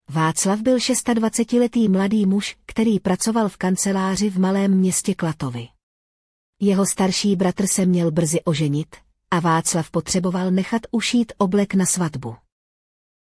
Václav byl 26letý mladý muž, který pracoval v kanceláři v malém městě Klatovy. Jeho starší bratr se měl brzy oženit a Václav potřeboval nechat ušít oblek na svatbu.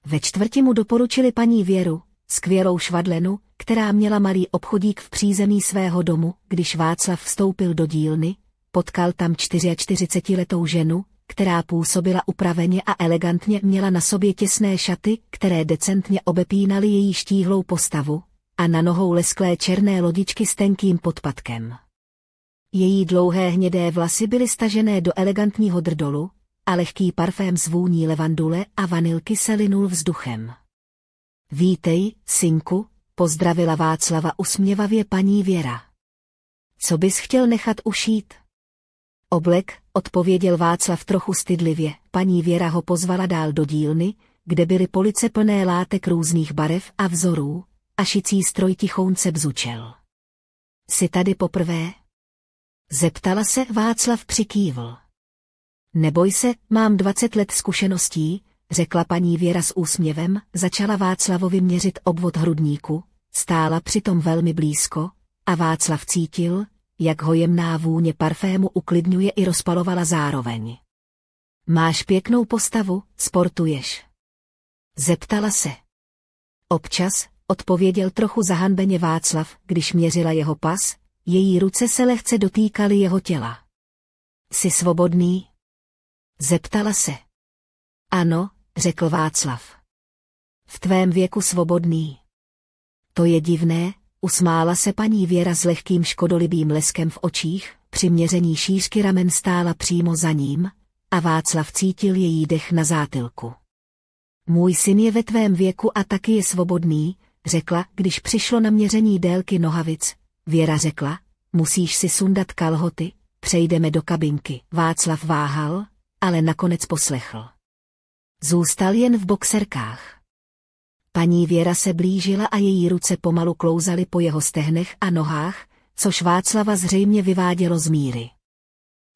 Ve čtvrti mu doporučili paní Věru, skvělou švadlenu, která měla malý obchodík v přízemí svého domu. Když Václav vstoupil do dílny, potkal tam 44letou ženu, která působila upraveně a elegantně, měla na sobě těsné šaty, které decentně obepínaly její štíhlou postavu, a na nohou lesklé černé lodičky s tenkým podpatkem. Její dlouhé hnědé vlasy byly stažené do elegantního drdolu a lehký parfém s vůní levandule a vanilky se linul vzduchem. Vítej, synku, pozdravila Václava usměvavě paní Věra. Co bys chtěl nechat ušít? Oblek, odpověděl Václav trochu stydlivě. Paní Věra ho pozvala dál do dílny, kde byly police plné látek různých barev a vzorů, a šicí stroj tichounce bzučel. Jsi tady poprvé? Zeptala se. Václav přikývl. Neboj se, mám 20 let zkušeností, řekla paní Věra s úsměvem, začala Václavovi měřit obvod hrudníku, stála přitom velmi blízko, a Václav cítil, jak ho jemná vůně parfému uklidňuje i rozpalovala zároveň. Máš pěknou postavu, sportuješ? Zeptala se. Občas, odpověděl trochu zahanbeně Václav, když měřila jeho pas, její ruce se lehce dotýkaly jeho těla. Jsi svobodný? Zeptala se. Ano, řekl Václav. V tvém věku svobodný. To je divné, usmála se paní Věra s lehkým škodolibým leskem v očích, při měření šířky ramen stála přímo za ním, a Václav cítil její dech na zátylku. Můj syn je ve tvém věku a taky je svobodný, řekla, když přišlo na měření délky nohavic. Věra řekla, musíš si sundat kalhoty, přejdeme do kabinky. Václav váhal, ale nakonec poslechl. Zůstal jen v boxerkách. Paní Věra se blížila a její ruce pomalu klouzaly po jeho stehnech a nohách, což Václava zřejmě vyvádělo z míry.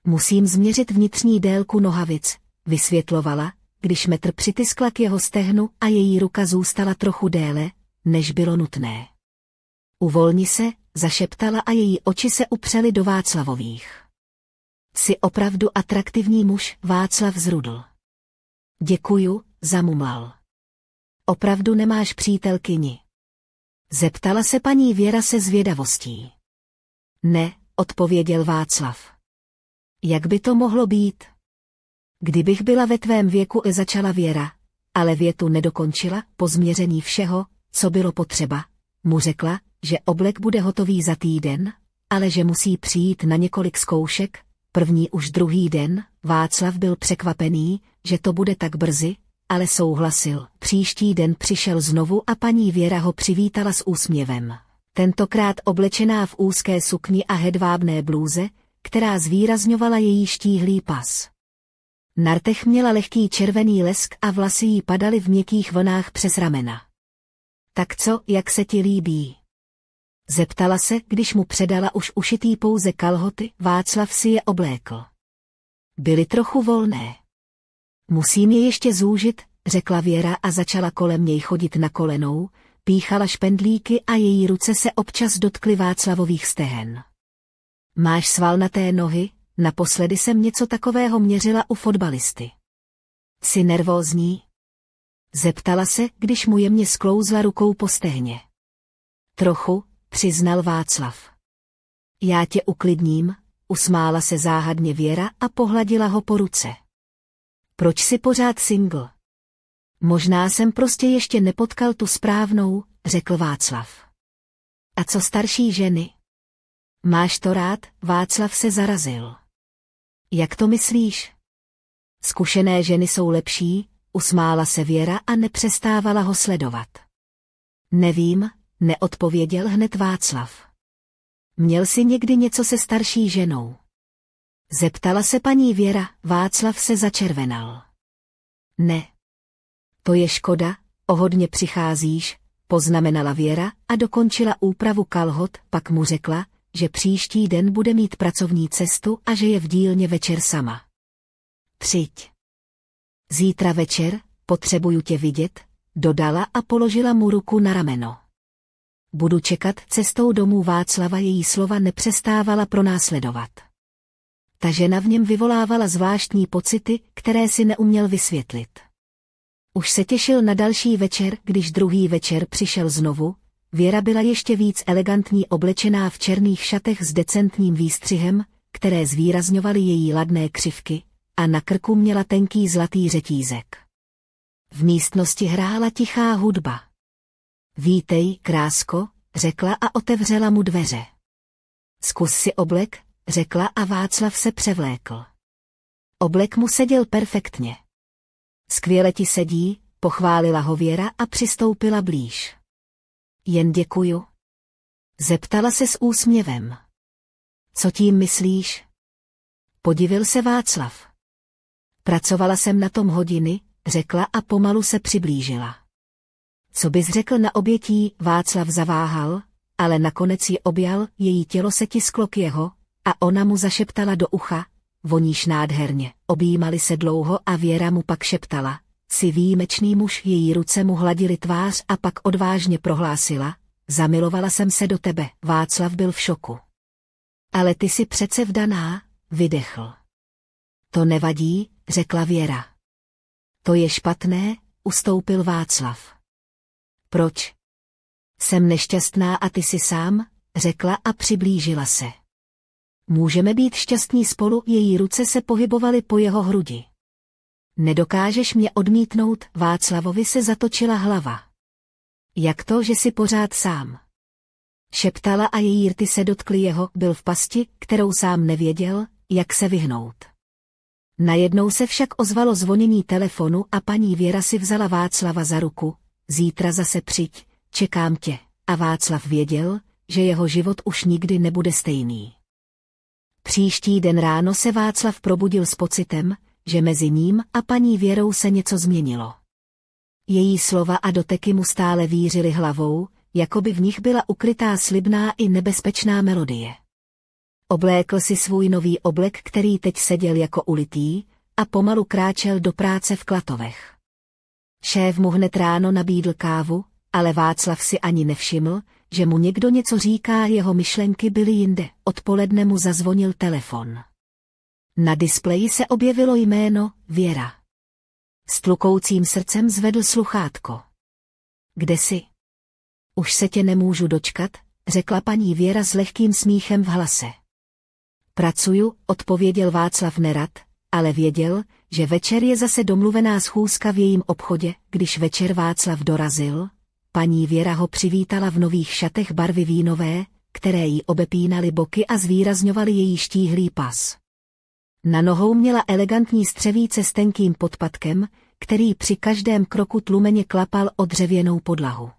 Musím změřit vnitřní délku nohavic, vysvětlovala, když metr přitiskla k jeho stehnu a její ruka zůstala trochu déle, než bylo nutné. Uvolni se, zašeptala a její oči se upřely do Václavových. Jsi opravdu atraktivní muž, Václav zrudl. Děkuju, zamumlal. Opravdu nemáš přítelkyni? Zeptala se paní Věra se zvědavostí. Ne, odpověděl Václav. Jak by to mohlo být? Kdybych byla ve tvém věku, začala Věra, ale větu nedokončila. Po změření všeho, co bylo potřeba, mu řekla, že oblek bude hotový za týden, ale že musí přijít na několik zkoušek, první už druhý den. Václav byl překvapený, že to bude tak brzy, ale souhlasil. Příští den přišel znovu a paní Věra ho přivítala s úsměvem. Tentokrát oblečená v úzké sukni a hedvábné blůze, která zvýrazňovala její štíhlý pas. Na rtech měla lehký červený lesk a vlasy jí padaly v měkkých vlnách přes ramena. Tak co, jak se ti líbí? Zeptala se, když mu předala už ušitý pouze kalhoty. Václav si je oblékl. Byly trochu volné. Musím je ještě zúžit, řekla Věra a začala kolem něj chodit na kolenou, píchala špendlíky a její ruce se občas dotkly Václavových stehen. Máš svalnaté nohy, naposledy jsem něco takového měřila u fotbalisty. Jsi nervózní? Zeptala se, když mu jemně sklouzla rukou po stehně. Trochu, přiznal Václav. Já tě uklidním, usmála se záhadně Věra a pohladila ho po ruce. Proč jsi pořád single? Možná jsem prostě ještě nepotkal tu správnou, řekl Václav. A co starší ženy? Máš to rád? Václav se zarazil. Jak to myslíš? Zkušené ženy jsou lepší, usmála se Věra a nepřestávala ho sledovat. Nevím, neodpověděl hned Václav. Měl jsi někdy něco se starší ženou? Zeptala se paní Věra. Václav se začervenal. Ne. To je škoda, o hodně přicházíš, poznamenala Věra a dokončila úpravu kalhot, pak mu řekla, že příští den bude mít pracovní cestu a že je v dílně večer sama. Přijď. Zítra večer, potřebuju tě vidět, dodala a položila mu ruku na rameno. Budu čekat cestou domů. Václava její slova nepřestávala pronásledovat. Ta žena v něm vyvolávala zvláštní pocity, které si neuměl vysvětlit. Už se těšil na další večer, když druhý večer přišel znovu. Věra byla ještě víc elegantní, oblečená v černých šatech s decentním výstřihem, které zvýrazňovaly její ladné křivky, a na krku měla tenký zlatý řetízek. V místnosti hrála tichá hudba. Vítej, krásko, řekla a otevřela mu dveře. Zkus si oblek, řekla a Václav se převlékl. Oblek mu seděl perfektně. Skvěle ti sedí, pochválila ho Věra a přistoupila blíž. Jen děkuju. Zeptala se s úsměvem. Co tím myslíš? Podivil se Václav. Pracovala jsem na tom hodiny, řekla a pomalu se přiblížila. Co bys řekl na obětí? Václav zaváhal, ale nakonec ji objal, její tělo se tisklo k jeho, a ona mu zašeptala do ucha, voníš nádherně. Objímali se dlouho a Věra mu pak šeptala, jsi výjimečný muž. Její ruce mu hladily tvář a pak odvážně prohlásila, zamilovala jsem se do tebe. Václav byl v šoku. Ale ty jsi přece vdaná, vydechl. To nevadí, řekla Věra. To je špatné, ustoupil Václav. Proč? Jsem nešťastná a ty jsi sám, řekla a přiblížila se. Můžeme být šťastní spolu, její ruce se pohybovaly po jeho hrudi. Nedokážeš mě odmítnout? Václavovi se zatočila hlava. Jak to, že jsi pořád sám? Šeptala a její rty se dotkly jeho, byl v pasti, kterou sám nevěděl, jak se vyhnout. Najednou se však ozvalo zvonění telefonu a paní Věra si vzala Václava za ruku. Zítra zase přijď, čekám tě. A Václav věděl, že jeho život už nikdy nebude stejný. Příští den ráno se Václav probudil s pocitem, že mezi ním a paní Věrou se něco změnilo. Její slova a doteky mu stále vířily hlavou, jako by v nich byla ukrytá slibná i nebezpečná melodie. Oblékl si svůj nový oblek, který teď seděl jako ulitý, a pomalu kráčel do práce v Klatovech. Šéf mu hned ráno nabídl kávu, ale Václav si ani nevšiml, že mu někdo něco říká, jeho myšlenky byly jinde. Odpoledne mu zazvonil telefon. Na displeji se objevilo jméno Věra. S tlukoucím srdcem zvedl sluchátko. Kde jsi? Už se tě nemůžu dočkat, řekla paní Věra s lehkým smíchem v hlase. Pracuju, odpověděl Václav nerad, ale věděl, že večer je zase domluvená schůzka v jejím obchodě. Když večer Václav dorazil, paní Věra ho přivítala v nových šatech barvy vínové, které jí obepínaly boky a zvýrazňovaly její štíhlý pas. Na nohou měla elegantní střevíce s tenkým podpatkem, který při každém kroku tlumeně klapal o dřevěnou podlahu.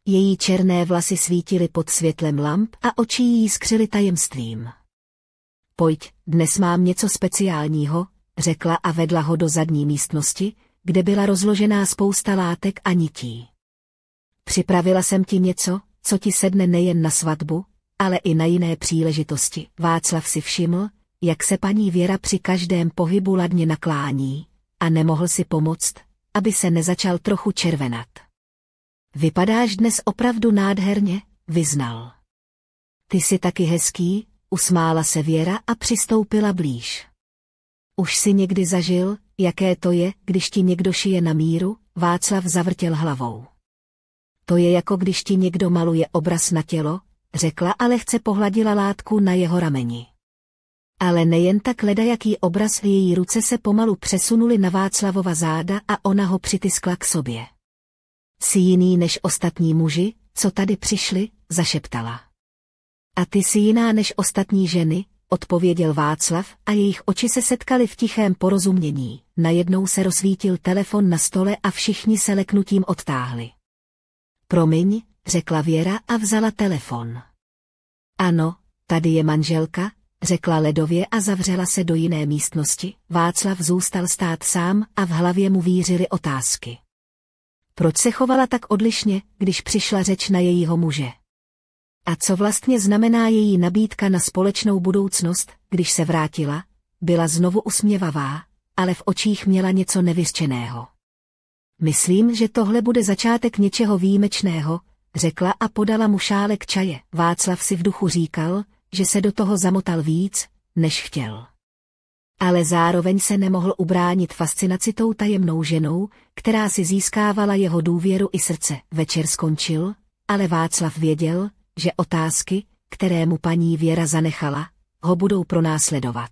Její černé vlasy svítily pod světlem lamp a oči jí skřily tajemstvím. Pojď, dnes mám něco speciálního, řekla a vedla ho do zadní místnosti, kde byla rozložená spousta látek a nití. Připravila jsem ti něco, co ti sedne nejen na svatbu, ale i na jiné příležitosti. Václav si všiml, jak se paní Věra při každém pohybu ladně naklání, a nemohl si pomoct, aby se nezačal trochu červenat. Vypadáš dnes opravdu nádherně, vyznal. Ty jsi taky hezký, usmála se Věra a přistoupila blíž. Už si někdy zažil, jaké to je, když ti někdo šije na míru? Václav zavrtěl hlavou. To je jako když ti někdo maluje obraz na tělo, řekla a lehce pohladila látku na jeho rameni. Ale nejen tak ledajaký obraz, její ruce se pomalu přesunuly na Václavova záda a ona ho přitiskla k sobě. Jsi jiný než ostatní muži, co tady přišli, zašeptala. A ty jsi jiná než ostatní ženy, odpověděl Václav a jejich oči se setkaly v tichém porozumění. Najednou se rozsvítil telefon na stole a všichni se leknutím odtáhli. Promiň, řekla Věra a vzala telefon. Ano, tady je manželka, řekla ledově a zavřela se do jiné místnosti. Václav zůstal stát sám a v hlavě mu vířily otázky. Proč se chovala tak odlišně, když přišla řeč na jejího muže? A co vlastně znamená její nabídka na společnou budoucnost? Když se vrátila, byla znovu usměvavá, ale v očích měla něco nevyřčeného. Myslím, že tohle bude začátek něčeho výjimečného, řekla a podala mu šálek čaje. Václav si v duchu říkal, že se do toho zamotal víc, než chtěl. Ale zároveň se nemohl ubránit fascinaci tou tajemnou ženou, která si získávala jeho důvěru i srdce. Večer skončil, ale Václav věděl, že otázky, které mu paní Věra zanechala, ho budou pronásledovat.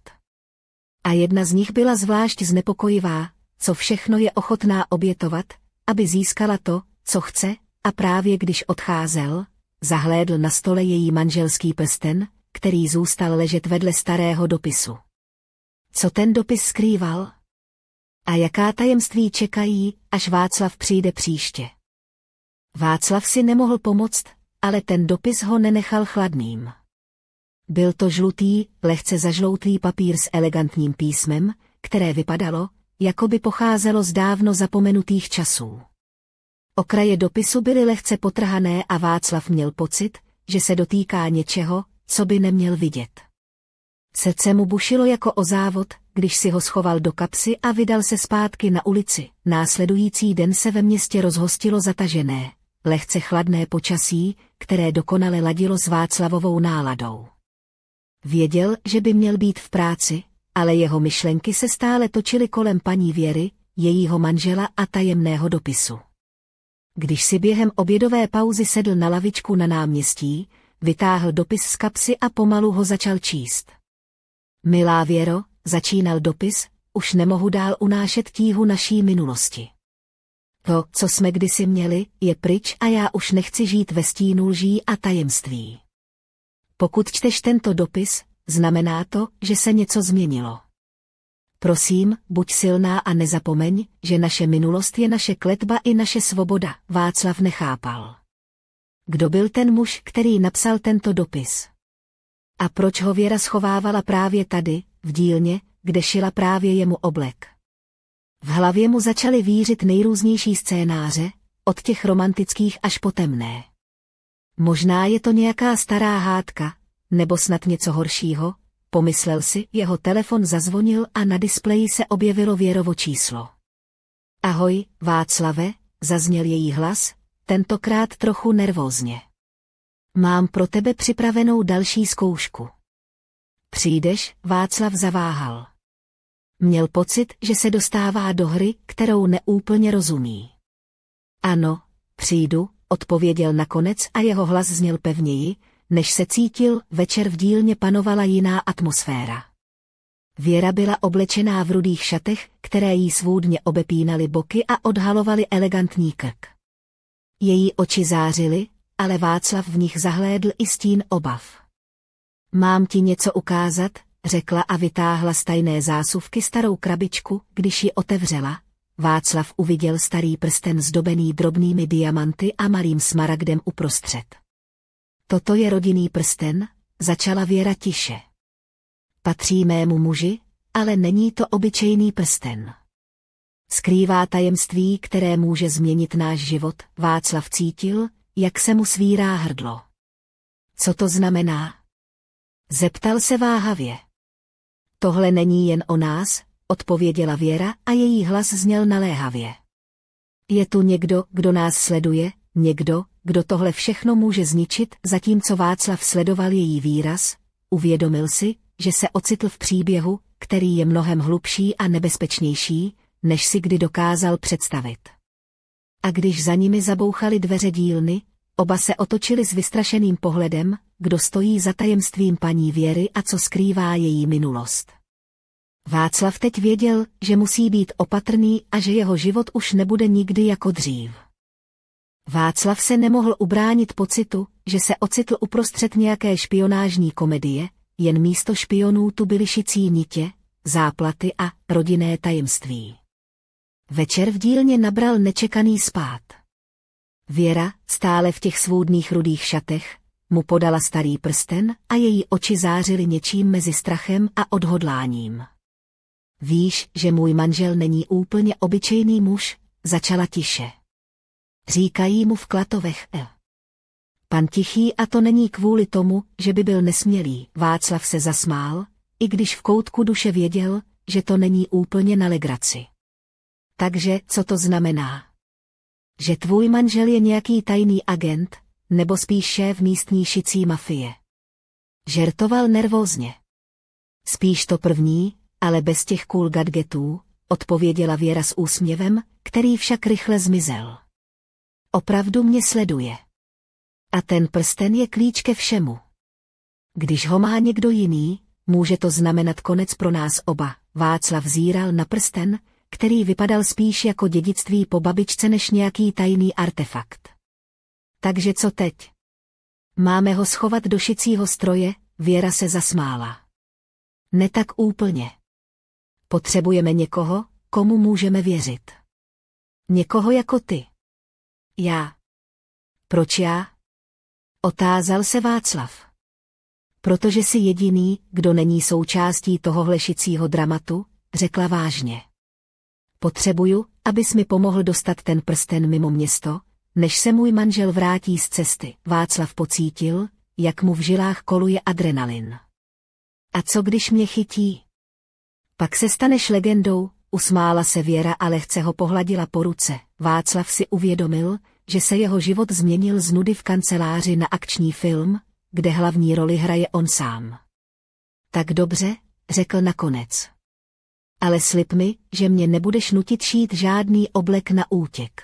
A jedna z nich byla zvlášť znepokojivá, co všechno je ochotná obětovat, aby získala to, co chce, a právě když odcházel, zahlédl na stole její manželský prsten, který zůstal ležet vedle starého dopisu. Co ten dopis skrýval? A jaká tajemství čekají, až Václav přijde příště? Václav si nemohl pomoct, ale ten dopis ho nenechal chladným. Byl to žlutý, lehce zažloutlý papír s elegantním písmem, které vypadalo, jako by pocházelo z dávno zapomenutých časů. Okraje dopisu byly lehce potrhané a Václav měl pocit, že se dotýká něčeho, co by neměl vidět. Srdce mu bušilo jako o závod, když si ho schoval do kapsy a vydal se zpátky na ulici. Následující den se ve městě rozhostilo zatažené, lehce chladné počasí, které dokonale ladilo s Václavovou náladou. Věděl, že by měl být v práci, ale jeho myšlenky se stále točily kolem paní Věry, jejího manžela a tajemného dopisu. Když si během obědové pauzy sedl na lavičku na náměstí, vytáhl dopis z kapsy a pomalu ho začal číst. Milá Věro, začínal dopis, už nemohu dál unášet tíhu naší minulosti. To, co jsme kdysi měli, je pryč a já už nechci žít ve stínu lží a tajemství. Pokud čteš tento dopis, znamená to, že se něco změnilo. Prosím, buď silná a nezapomeň, že naše minulost je naše kletba i naše svoboda. Václav nechápal. Kdo byl ten muž, který napsal tento dopis? A proč ho Věra schovávala právě tady, v dílně, kde šila právě jemu oblek? V hlavě mu začaly vířit nejrůznější scénáře, od těch romantických až po temné. Možná je to nějaká stará hádka, nebo snad něco horšího, pomyslel si, jeho telefon zazvonil a na displeji se objevilo Věrovo číslo. Ahoj, Václave, zazněl její hlas, tentokrát trochu nervózně. Mám pro tebe připravenou další zkoušku. Přijdeš? Václav zaváhal. Měl pocit, že se dostává do hry, kterou neúplně rozumí. Ano, přijdu, odpověděl nakonec a jeho hlas zněl pevněji, než se cítil. Večer v dílně panovala jiná atmosféra. Věra byla oblečená v rudých šatech, které jí svůdně obepínaly boky a odhalovaly elegantní krk. Její oči zářily, ale Václav v nich zahlédl i stín obav. Mám ti něco ukázat, řekla a vytáhla z tajné zásuvky starou krabičku. Když ji otevřela, Václav uviděl starý prsten zdobený drobnými diamanty a malým smaragdem uprostřed. Toto je rodinný prsten, začala Věra tiše. Patří mému muži, ale není to obyčejný prsten. Skrývá tajemství, které může změnit náš život. Václav cítil, jak se mu svírá hrdlo. Co to znamená? Zeptal se váhavě. Tohle není jen o nás, odpověděla Věra a její hlas zněl naléhavě. Je tu někdo, kdo nás sleduje, někdo, kdo tohle všechno může zničit. Zatímco Václav sledoval její výraz, uvědomil si, že se ocitl v příběhu, který je mnohem hlubší a nebezpečnější, než si kdy dokázal představit. A když za nimi zabouchaly dveře dílny, oba se otočili s vystrašeným pohledem, kdo stojí za tajemstvím paní Věry a co skrývá její minulost. Václav teď věděl, že musí být opatrný a že jeho život už nebude nikdy jako dřív. Václav se nemohl ubránit pocitu, že se ocitl uprostřed nějaké špionážní komedie, jen místo špionů tu byly šicí nitě, záplaty a rodinné tajemství. Večer v dílně nabral nečekaný spád. Věra, stále v těch svůdných rudých šatech, mu podala starý prsten a její oči zářily něčím mezi strachem a odhodláním. Víš, že můj manžel není úplně obyčejný muž, začala tiše. Říkají mu v Klatovech Pan Tichý a to není kvůli tomu, že by byl nesmělý. Václav se zasmál, i když v koutku duše věděl, že to není úplně na legraci. Takže, co to znamená? Že tvůj manžel je nějaký tajný agent, nebo spíš šéf místní šicí mafie? Žertoval nervózně. Spíš to první, ale bez těch cool gadgetů, odpověděla Věra s úsměvem, který však rychle zmizel. Opravdu mě sleduje. A ten prsten je klíč ke všemu. Když ho má někdo jiný, může to znamenat konec pro nás oba. Václav zíral na prsten, který vypadal spíš jako dědictví po babičce než nějaký tajný artefakt. Takže co teď? Máme ho schovat do šicího stroje, Věra se zasmála. Ne tak úplně. Potřebujeme někoho, komu můžeme věřit. Někoho jako ty. Já. Proč já? Otázal se Václav. Protože jsi jediný, kdo není součástí tohohle šicího dramatu, řekla vážně. Potřebuju, abys mi pomohl dostat ten prsten mimo město, než se můj manžel vrátí z cesty. Václav pocítil, jak mu v žilách koluje adrenalin. A co když mě chytí? Pak se staneš legendou, usmála se Věra a lehce ho pohladila po ruce. Václav si uvědomil, že se jeho život změnil z nudy v kanceláři na akční film, kde hlavní roli hraje on sám. Tak dobře, řekl nakonec. Ale slib mi, že mě nebudeš nutit šít žádný oblek na útěk.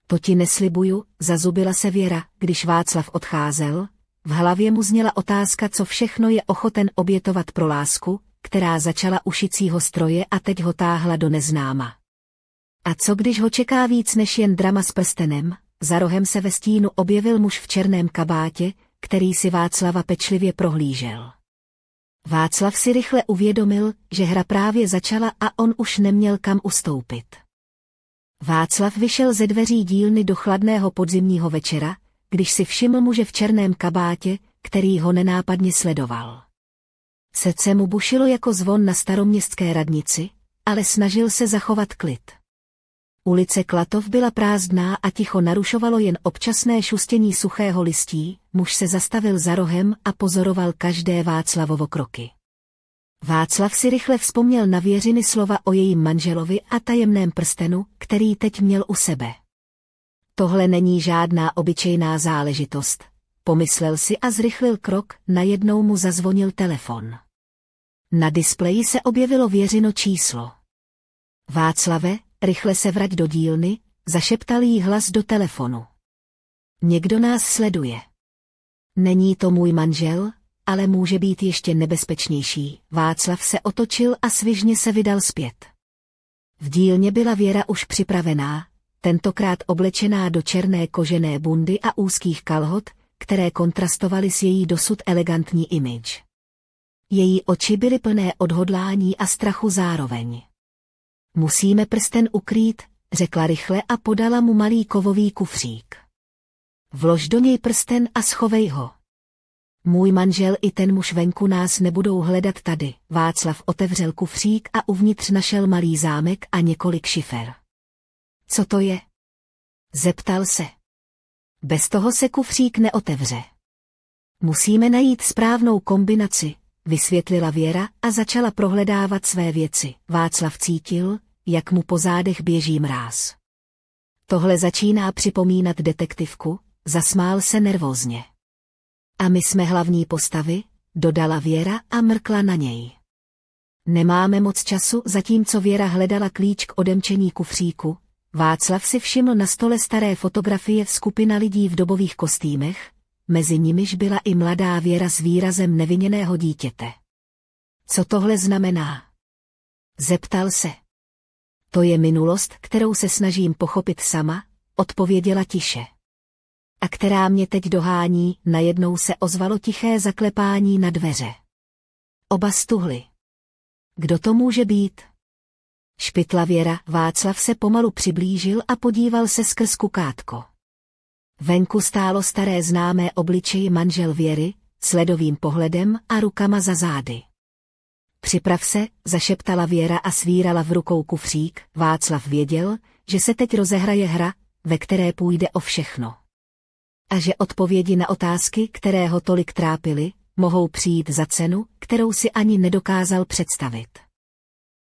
To ti neslibuju, zazubila se Věra, když Václav odcházel. V hlavě mu zněla otázka, co všechno je ochoten obětovat pro lásku, která začala u šicího stroje a teď ho táhla do neznáma. A co když ho čeká víc než jen drama s prstenem? Za rohem se ve stínu objevil muž v černém kabátě, který si Václava pečlivě prohlížel. Václav si rychle uvědomil, že hra právě začala a on už neměl kam ustoupit. Václav vyšel ze dveří dílny do chladného podzimního večera, když si všiml muže v černém kabátě, který ho nenápadně sledoval. Srdce mu bušilo jako zvon na staroměstské radnici, ale snažil se zachovat klid. Ulice Klatov byla prázdná a ticho narušovalo jen občasné šustění suchého listí. Muž se zastavil za rohem a pozoroval každé Václavovo kroky. Václav si rychle vzpomněl na Věřiny slova o jejím manželovi a tajemném prstenu, který teď měl u sebe. Tohle není žádná obyčejná záležitost, pomyslel si a zrychlil krok, najednou mu zazvonil telefon. Na displeji se objevilo Věřino číslo. Václave, rychle se vrať do dílny, zašeptal jí hlas do telefonu. Někdo nás sleduje. Není to můj manžel, ale může být ještě nebezpečnější. Václav se otočil a svižně se vydal zpět. V dílně byla Věra už připravená, tentokrát oblečená do černé kožené bundy a úzkých kalhot, které kontrastovaly s její dosud elegantní image. Její oči byly plné odhodlání a strachu zároveň. Musíme prsten ukrýt, řekla rychle a podala mu malý kovový kufřík. Vlož do něj prsten a schovej ho. Můj manžel i ten muž venku nás nebudou hledat tady. Václav otevřel kufřík a uvnitř našel malý zámek a několik šifer. Co to je? Zeptal se. Bez toho se kufřík neotevře. Musíme najít správnou kombinaci, vysvětlila Věra a začala prohledávat své věci. Václav cítil, jak mu po zádech běží mráz. Tohle začíná připomínat detektivku, zasmál se nervózně. A my jsme hlavní postavy, dodala Věra a mrkla na něj. Nemáme moc času, zatímco Věra hledala klíč k odemčení kufříku. Václav si všiml na stole staré fotografie skupina lidí v dobových kostýmech, mezi nimiž byla i mladá Věra s výrazem nevinněného dítěte. Co tohle znamená? Zeptal se. To je minulost, kterou se snažím pochopit sama, odpověděla tiše. A která mě teď dohání, najednou se ozvalo tiché zaklepání na dveře. Oba stuhli. Kdo to může být? Špitla Věra. Václav se pomalu přiblížil a podíval se skrz kukátko. Venku stálo staré známé obličej manžel Věry, s ledovým pohledem a rukama za zády. Připrav se, zašeptala Věra a svírala v rukou kufřík. Václav věděl, že se teď rozehraje hra, ve které půjde o všechno. A že odpovědi na otázky, které ho tolik trápily, mohou přijít za cenu, kterou si ani nedokázal představit.